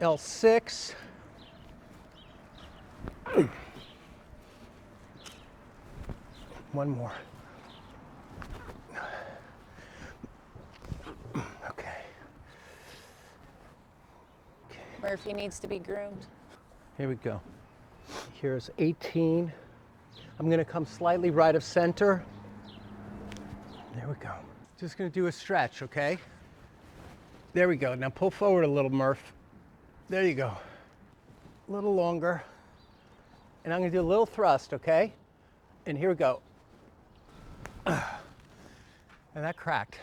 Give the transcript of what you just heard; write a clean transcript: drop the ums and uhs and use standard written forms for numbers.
L6. One more. Okay. Murphy needs to be groomed. Here we go. Here's 18. I'm gonna come slightly right of center. There we go. Just gonna do a stretch, okay? There we go. Now pull forward a little, Murph. There you go. A little longer. And I'm gonna do a little thrust, okay? And here we go. And that cracked.